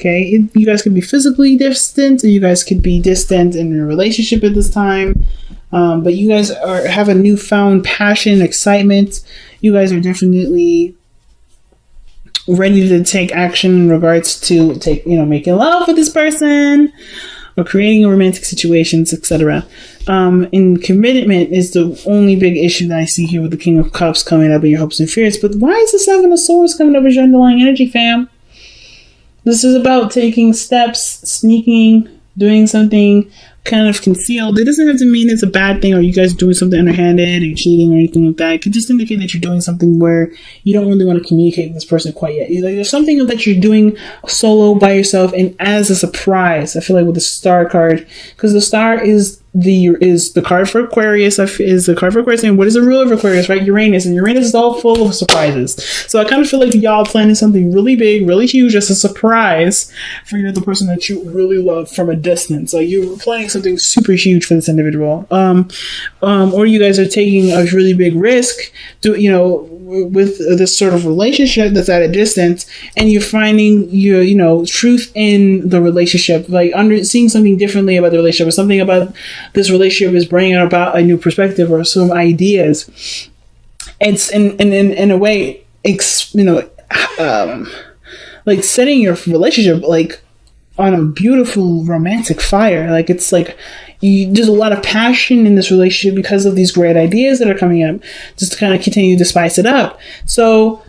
Okay, you guys could be physically distant, or you guys could be distant in your relationship at this time. But you guys have a newfound passion, excitement. You guys are definitely ready to take action in regards to making love with this person or creating romantic situations, etc. And commitment is the only big issue that I see here with the King of Cups coming up in your hopes and fears. But why is the Seven of Swords coming up as your underlying energy, fam? This is about taking steps, sneaking, doing something kind of concealed. It doesn't have to mean it's a bad thing or you guys doing something underhanded or cheating or anything like that. It could just indicate that you're doing something where you don't really want to communicate with this person quite yet. There's something that you're doing solo by yourself and as a surprise. I feel like with the Star card, because the Star is the card for Aquarius, is the card for Aquarius, and what is the ruler of Aquarius, right? Uranus, and Uranus is all full of surprises. So I kind of feel like y'all planning something really big, really huge as a surprise for the person that you really love from a distance. Like you're planning something super huge for this individual, or you guys are taking a really big risk with this sort of relationship that's at a distance, and you're finding your truth in the relationship, like seeing something differently about the relationship, or something about this relationship is bringing about a new perspective or some ideas. It's in a way, like setting your relationship like on a beautiful romantic fire. Like it's like there's a lot of passion in this relationship because of these great ideas that are coming up, just to kind of continue to spice it up. So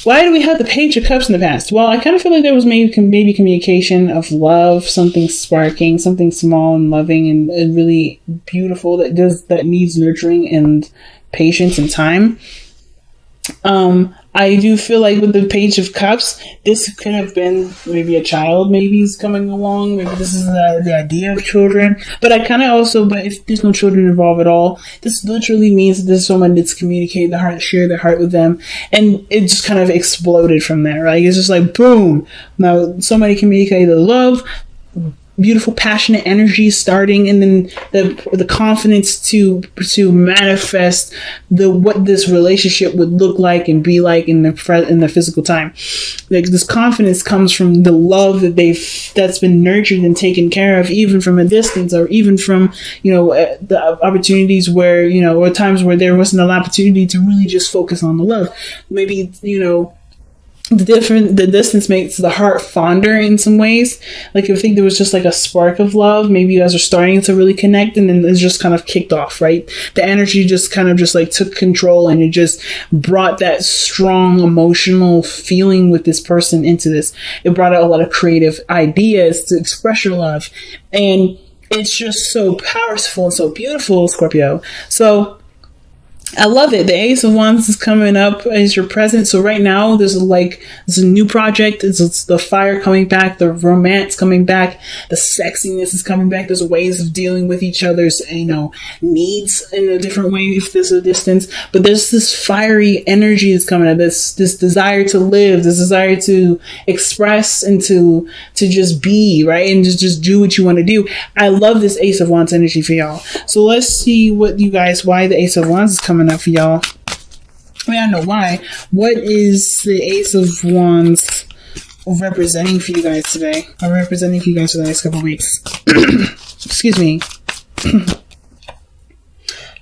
why do we have the Page of Cups in the past? Well, I kind of feel like there was maybe communication of love, something sparking, something small and loving and really beautiful that needs nurturing and patience and time. I do feel like with the Page of Cups, this could have been maybe a child maybe is coming along. Maybe this is the idea of children. But I kind of also, but if there's no children involved at all, this literally means that there's someone that's communicated the heart, share their heart with them. And it just kind of exploded from there, right? It's just like, boom. Now, somebody communicated the love, beautiful passionate energy starting, and then the confidence to manifest what this relationship would look like and be like in the physical time. Like this confidence comes from the love that's been nurtured and taken care of, even from a distance, or even from the opportunities where or times where there wasn't an opportunity to really just focus on the love. Maybe the distance makes the heart fonder in some ways. Like I think there was just like a spark of love. Maybe you guys are starting to really connect, and then it's just kind of kicked off, right? The energy just kind of just like took control, and it just brought that strong emotional feeling with this person into this. It brought out a lot of creative ideas to express your love, and it's just so powerful and so beautiful, Scorpio. So I love it. The Ace of Wands is coming up as your present. So right now there's a new project. It's the fire coming back, the romance coming back, the sexiness is coming back. There's ways of dealing with each other's needs in a different way if there's a distance. But there's this fiery energy that's coming up. This desire to live, this desire to express and to just be, right? And just do what you want to do. I love this Ace of Wands energy for y'all. So let's see why the Ace of Wands is coming up for y'all. I mean, I know why. What is the Ace of Wands representing for you guys today? Or representing for you guys for the next couple of weeks? Excuse me.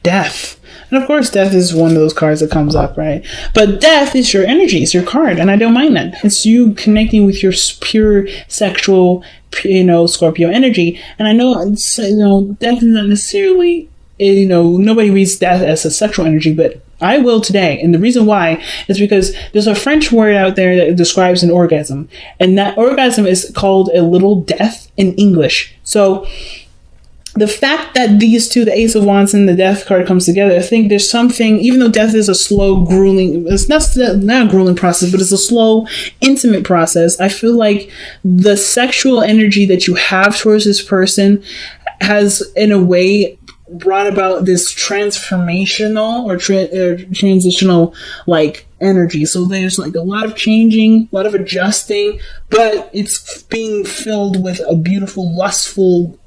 Death. And of course, death is one of those cards that comes up, right? But death is your energy. It's your card. And I don't mind that. It's you connecting with your pure sexual, Scorpio energy. And I know, death is not necessarily, nobody reads death as a sexual energy, but I will today. And the reason why is because there's a French word out there that describes an orgasm. And that orgasm is called a little death in English. So the fact that these two, the Ace of Wands and the Death card, comes together, I think there's something, even though death is a slow, grueling, it's not a grueling process, but it's a slow, intimate process. I feel like the sexual energy that you have towards this person has, in a way, brought about this transformational or transitional energy. So there's a lot of changing, a lot of adjusting, but it's being filled with a beautiful, lustful,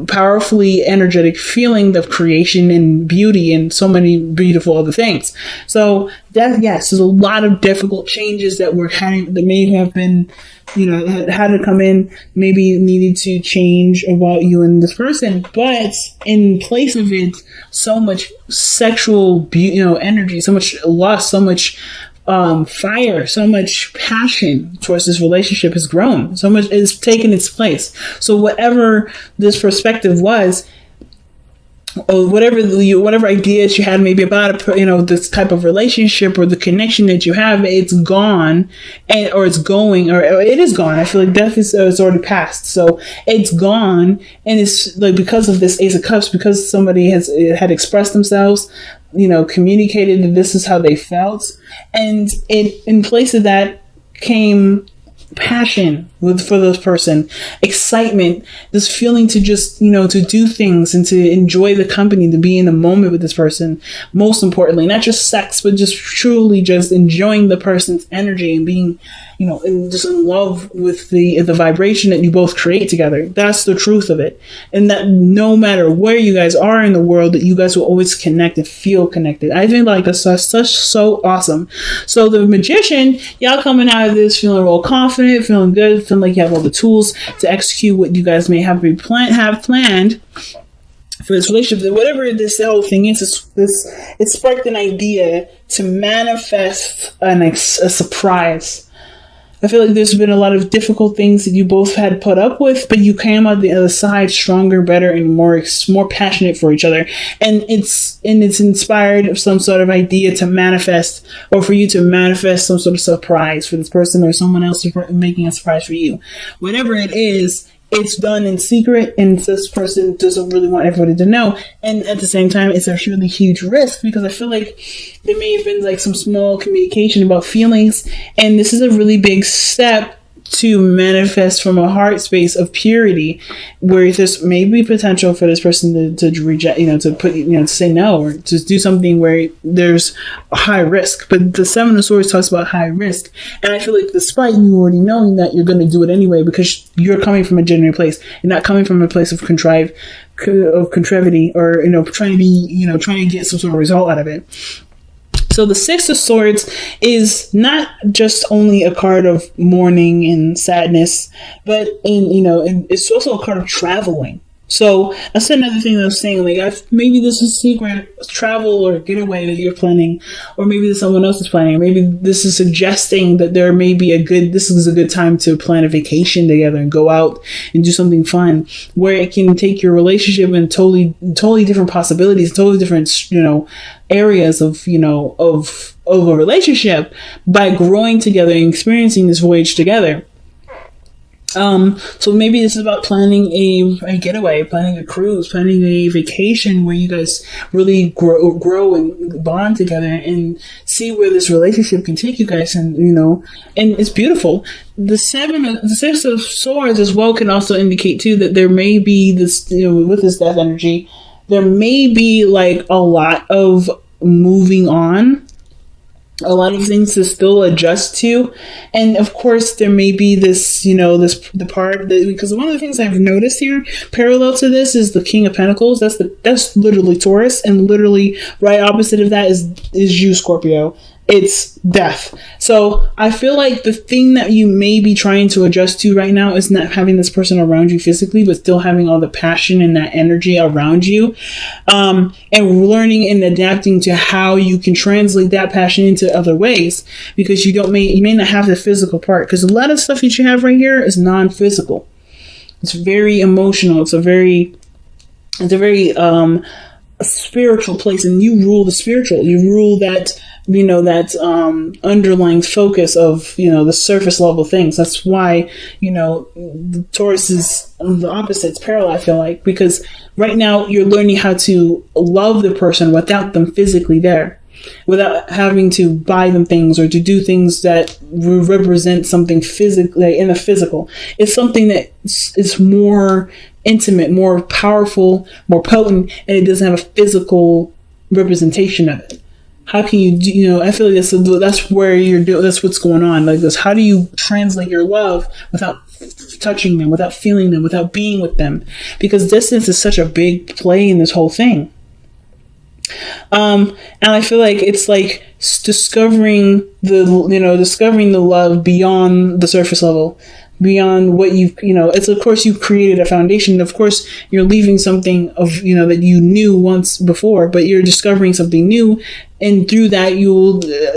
powerfully energetic feeling of creation and beauty and so many beautiful other things. So that, yes, there's a lot of difficult changes that may have been had to come in, maybe needed to change about you and this person, but in place of it, so much sexual, energy, so much lust, so much fire, so much passion towards this relationship has grown. So much is taken its place. So whatever this perspective was, or whatever ideas you had maybe about this type of relationship or the connection that you have, it's gone, or it's going, or it is gone. I feel like death is already passed, so it's gone, and it's like because of this Ace of Cups, because somebody had expressed themselves, communicated that this is how they felt, and in place of that came passion for this person, excitement, this feeling to just to do things and to enjoy the company, to be in the moment with this person. Most importantly, not just sex, but just truly just enjoying the person's energy and being just in love with the vibration that you both create together. That's the truth of it. And that no matter where you guys are in the world, that you guys will always connect and feel connected. I think like that's so awesome. So the Magician, y'all coming out of this feeling real confident, feeling good, feeling like you have all the tools to execute what you guys may have planned for this relationship. Whatever this whole thing is, it sparked an idea to manifest a surprise. I feel like there's been a lot of difficult things that you both had put up with, but you came out the other side stronger, better, and more passionate for each other. And it's inspired of some sort of idea to manifest, or for you to manifest some sort of surprise for this person or someone else making a surprise for you. Whatever it is, it's done in secret, and this person doesn't really want everybody to know. And at the same time, it's a really huge risk, because I feel like there may have been like some small communication about feelings, and this is a really big step to manifest from a heart space of purity, where there's maybe potential for this person to reject, to say no, or to do something where there's a high risk. But the Seven of Swords talks about high risk, and I feel like despite you already knowing that, you're going to do it anyway, because you're coming from a genuine place. You're not coming from a place of contrivity, or trying to get some sort of result out of it. So the Six of Swords is not just only a card of mourning and sadness, but it's also a card of traveling. So that's another thing that I was saying, like, maybe this is secret travel or getaway that you're planning, or maybe someone else is planning, or maybe this is suggesting that this is a good time to plan a vacation together and go out and do something fun, where it can take your relationship in totally different possibilities, totally different, areas of a relationship, by growing together and experiencing this voyage together. So maybe this is about planning a getaway, planning a cruise, planning a vacation where you guys really grow and bond together and see where this relationship can take you guys. And, and it's beautiful. The Six of Swords as well can also indicate too that there may be this, with this death energy, there may be like a lot of moving on, a lot of things to still adjust to. And of course there may be this, the part that, because one of the things I've noticed here parallel to this is the King of Pentacles. That's literally Taurus, and literally right opposite of that is you, Scorpio. It's death. So I feel like the thing that you may be trying to adjust to right now is not having this person around you physically, but still having all the passion and that energy around you, and learning and adapting to how you can translate that passion into other ways, because you may not have the physical part, because a lot of stuff that you have right here is non-physical. It's very emotional. It's a very spiritual place, and you rule the spiritual. You rule that underlying focus of the surface level things. That's why the Taurus is the opposite. It's parallel, I feel like, because right now you're learning how to love the person without them physically there, without having to buy them things or to do things that represent something physically in the physical. It's something that is more intimate, more powerful, more potent, and it doesn't have a physical representation of it. How can you do, I feel like that's where you're doing, that's what's going on. Like this, how do you translate your love without touching them, without feeling them, without being with them? Because distance is such a big play in this whole thing. And I feel like it's like discovering discovering the love beyond the surface level, beyond what it's, of course, you've created a foundation. Of course, you're leaving something of, that you knew once before, but you're discovering something new. And through that,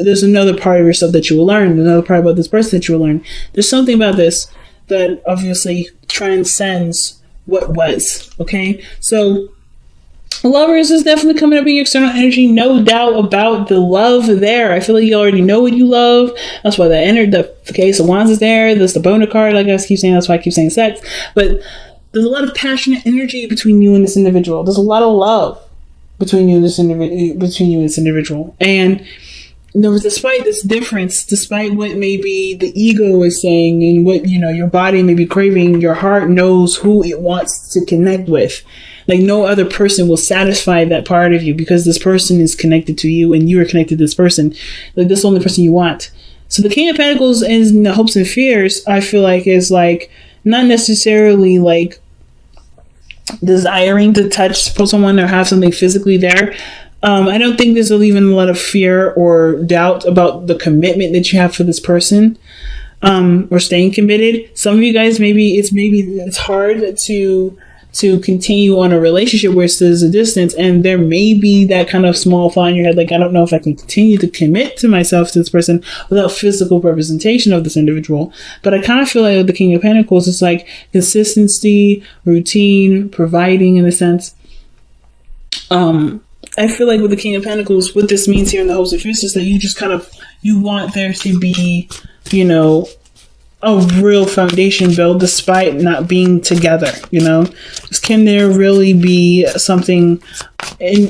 there's another part of yourself that you will learn, another part about this person that you will learn. There's something about this that obviously transcends what was. Okay. So, lovers is definitely coming up in your external energy. No doubt about the love there. I feel like you already know what you love. That's why the Case of Wands is there. There's the Boner card, like I keep saying. That's why I keep saying sex. But there's a lot of passionate energy between you and this individual. There's a lot of love between you and this individual. And despite this difference, despite what maybe the ego is saying and what your body may be craving, your heart knows who it wants to connect with. Like, no other person will satisfy that part of you, because this person is connected to you and you are connected to this person. Like, this is the only person you want. So the King of Pentacles and the hopes and fears, I feel like, is like not necessarily like desiring to touch someone or have something physically there. I don't think there's even a lot of fear or doubt about the commitment that you have for this person, or staying committed. Some of you guys, maybe it's hard to continue on a relationship where there's a distance, and there may be that kind of small thought in your head, like, I don't know if I can continue to commit to myself to this person without physical representation of this individual. But I kind of feel like with the King of Pentacles, it's like consistency, routine, providing, in a sense. I feel like with the King of Pentacles, what this means here in the hopes and fears is that you want there to be, a real foundation built despite not being together. Can there really be something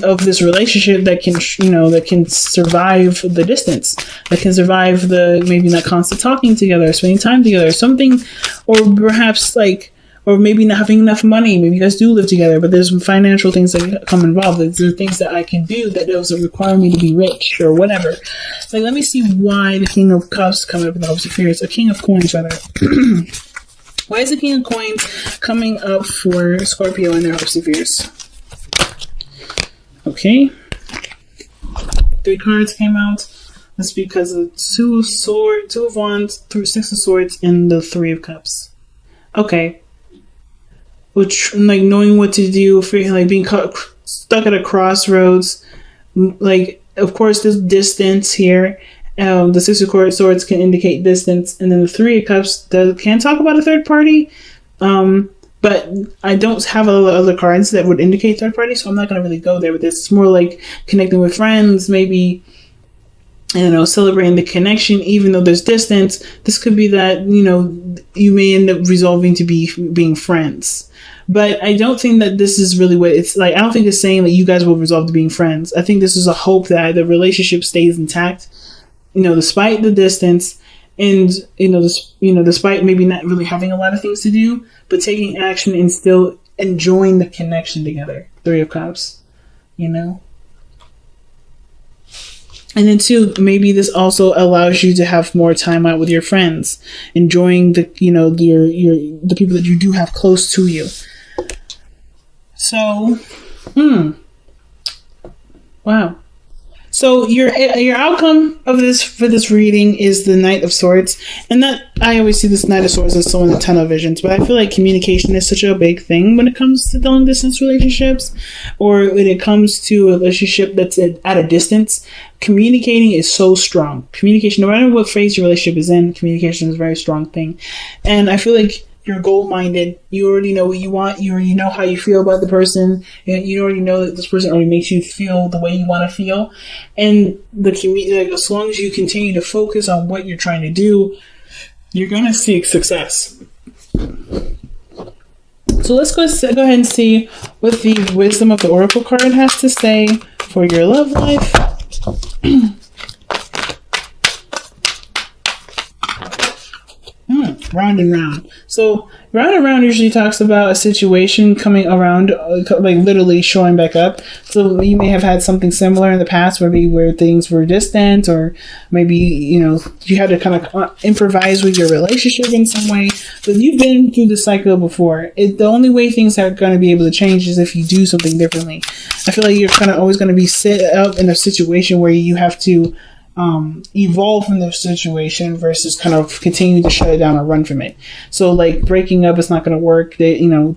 of this relationship that can survive the distance, that can survive the maybe not constant talking together, spending time together, something, or perhaps or maybe not having enough money. Maybe you guys do live together, but there's some financial things that come involved. There are things that I can do that doesn't require me to be rich or whatever. Like, let me see why the King of Cups coming up in the hopes and fears. A King of Coins, rather. Why is the King of Coins coming up for Scorpio in their hopes and fears? Okay. 3 cards came out. That's because of Two of Wands, 6 of Swords, and the 3 of Cups. Okay. Which, like, knowing what to do, like being stuck at a crossroads. Like, of course, there's distance here. The 6 of Swords can indicate distance, and then the 3 of Cups can talk about a third party. But I don't have other cards that would indicate third party, so I'm not going to really go there with this. It's more like connecting with friends, maybe, celebrating the connection, even though there's distance. This could be that, you may end up resolving to being friends. But I don't think that this is really what it's like. I don't think it's saying that you guys will resolve to being friends. I think this is a hope that the relationship stays intact, despite the distance, and, despite maybe not really having a lot of things to do, but taking action and still enjoying the connection together. 3 of Cups, And then 2, maybe this also allows you to have more time out with your friends, enjoying the the people that you do have close to you. So, wow. So your outcome of this for this reading is the Knight of Swords, and that I always see this Knight of Swords as someone with tunnel visions. But I feel like communication is such a big thing when it comes to long distance relationships, or when it comes to a relationship that's at a distance. Communicating is so strong. Communication, no matter what phase your relationship is in, communication is a very strong thing, and I feel like you're goal-minded. You already know what you want. You already know how you feel about the person. And you already know that this person already makes you feel the way you want to feel. And as long as you continue to focus on what you're trying to do, you're going to seek success. So let's go ahead and see what the Wisdom of the Oracle card has to say for your love life. round and round. So round and round usually talks about a situation coming around, like literally showing back up. So you may have had something similar in the past, maybe where things were distant, or maybe, you know, you had to kind of improvise with your relationship in some way. But you've been through this cycle before. The only way things are going to be able to change is if you do something differently. I feel like you're kind of always going to be set up in a situation where you have to evolve from the situation versus kind of continue to shut it down or run from it. So like breaking up is not going to work. Doing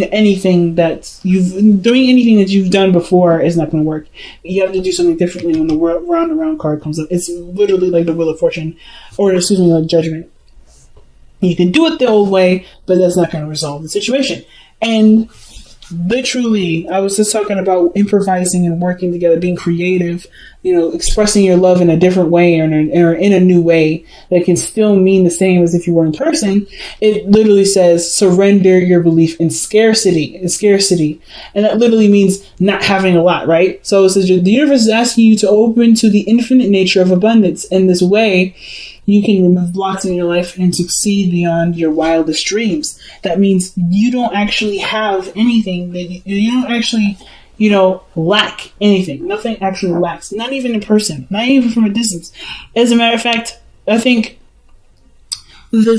anything that you've done before is not going to work. You have to do something differently when the round and round card comes up. It's literally like the Wheel of Fortune, or excuse me, like Judgment. You can do it the old way, but that's not going to resolve the situation. And literally, I was just talking about improvising and working together, being creative, expressing your love in a different way or in a new way that can still mean the same as if you were in person. It literally says surrender your belief in scarcity. And that literally means not having a lot, right? So it says the universe is asking you to open to the infinite nature of abundance. In this way, you can remove blocks in your life and succeed beyond your wildest dreams. That means you don't actually have anything, that you don't actually, lack anything. Nothing actually lacks. Not even in person. Not even from a distance. As a matter of fact, I think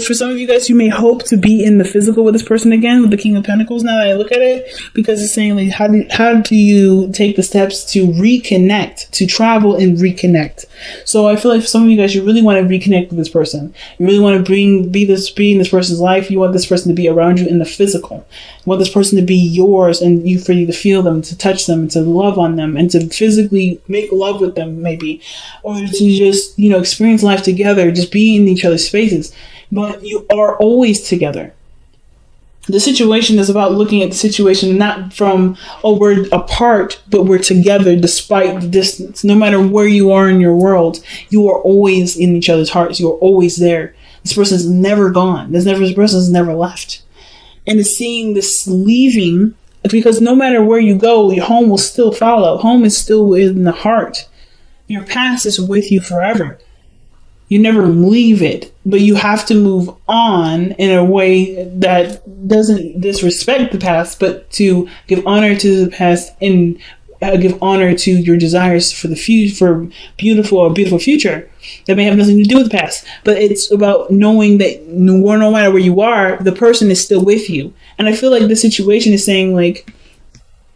for some of you guys, you may hope to be in the physical with this person again, with the King of Pentacles, now that I look at it, because it's saying, like, how do you take the steps to reconnect, to travel and reconnect? So I feel like for some of you guys, you really want to reconnect with this person. You really want to be in this person's life. You want this person to be around you in the physical. You want this person to be yours, and for you to feel them, to touch them, to love on them, and to physically make love with them, maybe, or to just, experience life together, just be in each other's spaces. But you are always together. The situation is about looking at the situation not from, we're apart, but we're together despite the distance. No matter where you are in your world, you are always in each other's hearts. You are always there. This person's never gone. This person's never left. And it's seeing this leaving, because no matter where you go, your home will still follow. Home is still in the heart. Your past is with you forever. You never leave it, but you have to move on in a way that doesn't disrespect the past, but to give honor to the past and give honor to your desires for the future, for beautiful future that may have nothing to do with the past. But it's about knowing that no matter where you are, the person is still with you. And I feel like the situation is saying, like,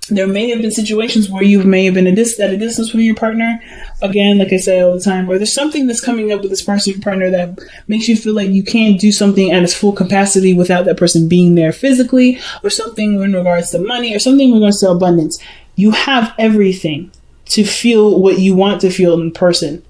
there may have been situations where you may have been at a distance with your partner. Again, like I say all the time, where there's something that's coming up with this person, your partner, that makes you feel like you can't do something at its full capacity without that person being there physically, or something in regards to money, or something in regards to abundance. You have everything to feel what you want to feel in person,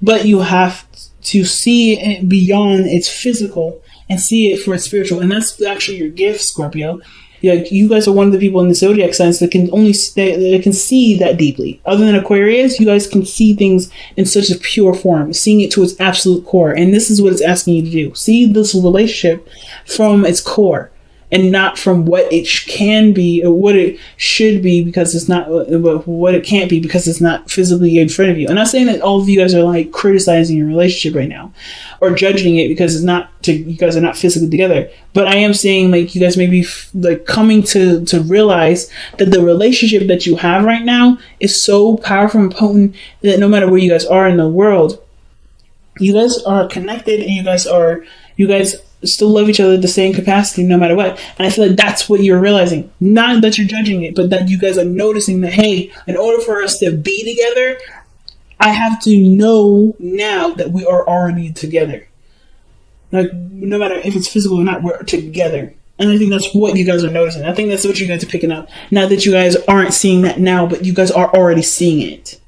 but you have to see it beyond its physical and see it for its spiritual. And that's actually your gift, Scorpio. You guys are one of the people in the zodiac signs that can that can see that deeply. Other than Aquarius, you guys can see things in such a pure form, seeing it to its absolute core. And this is what it's asking you to do. See this relationship from its core, and not from what it can be or what it should be, because it's not what it can't be, because it's not physically in front of you. I'm not saying that all of you guys are like criticizing your relationship right now or judging it because you guys are not physically together. But I am saying, like, you guys may be like coming to realize that the relationship that you have right now is so powerful and potent that no matter where you guys are in the world, you guys are connected, and you guys still love each other at the same capacity no matter what. And I feel like that's what you're realizing. Not that you're judging it, but that you guys are noticing that, hey, in order for us to be together, I have to know now that we are already together. Like, no matter if it's physical or not, we're together. And I think that's what you guys are noticing. I think that's what you guys are picking up. Not that you guys aren't seeing that now, but you guys are already seeing it.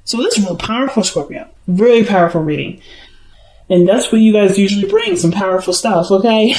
So that's real powerful, Scorpio. Really powerful reading. And that's what you guys usually bring, some powerful stuff, okay?